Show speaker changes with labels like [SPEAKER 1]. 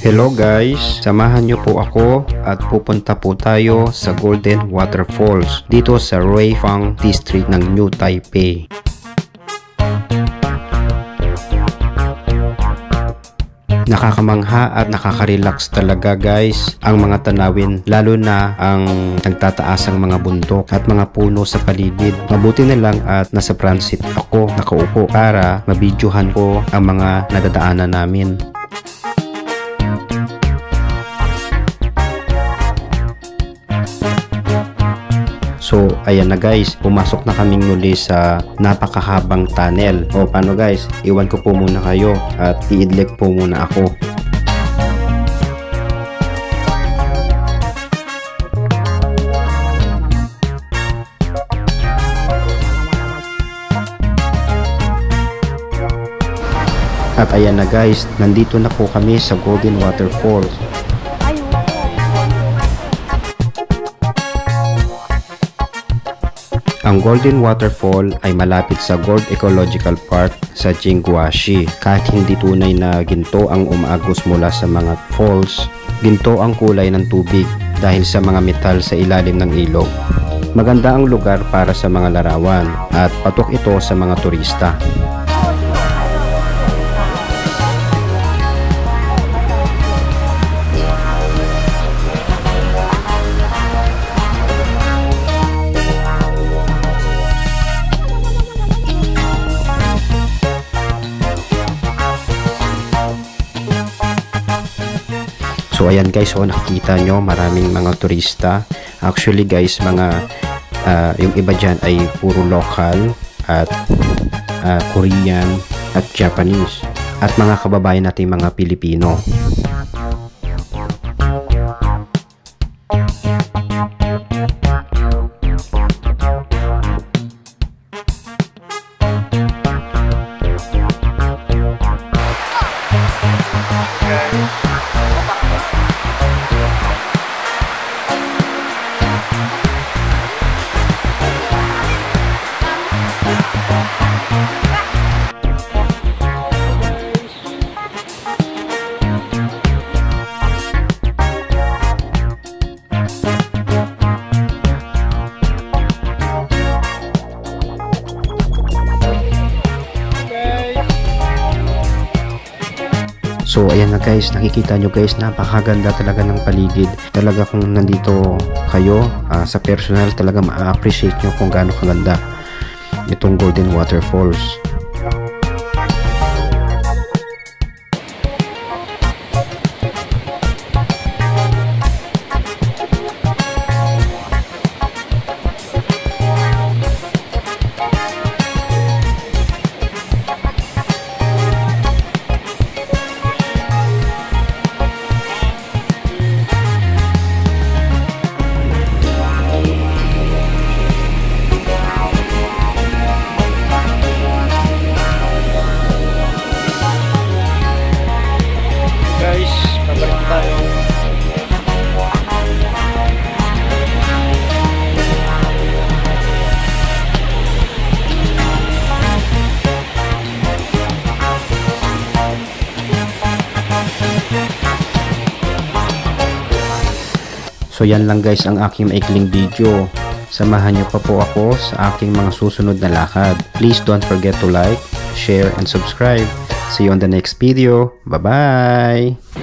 [SPEAKER 1] Hello guys, samahan niyo po ako at pupunta po tayo sa Golden Waterfalls dito sa Ruifang District ng New Taipei. Nakakamangha at nakaka-relax talaga guys ang mga tanawin, lalo na ang nagtataasang mga bundok at mga puno sa paligid. Mabuti na lang at nasa transit ako nakaupo para mabidyohan ko ang mga nadadaanan namin. So ayan na guys, pumasok na kaming muli sa napakahabang tunnel. O paano guys, iwan ko po muna kayo at iidlip po muna ako. At ayan na guys, nandito na po kami sa Golden Waterfalls. Ang Golden Waterfall ay malapit sa Gold Ecological Park sa Jingguashi. Kahit hindi tunay na ginto ang umaagos mula sa mga falls, ginto ang kulay ng tubig dahil sa mga metal sa ilalim ng ilog. Maganda ang lugar para sa mga larawan at patok ito sa mga turista. So ayan guys, so nakikita nyo maraming mga turista. Actually guys, yung iba dyan ay puro local at Korean at Japanese at mga kababayan natin mga Pilipino. So ayan na guys, nakikita nyo guys, napakaganda talaga ng paligid. Talaga kung nandito kayo sa personal, talaga ma-appreciate nyo kung gaano kaganda itong Golden Waterfalls. So yan lang guys ang aking maikling video. Samahan nyo pa po ako sa aking mga susunod na lakad. Please don't forget to like, share, and subscribe. See you on the next video. Bye-bye!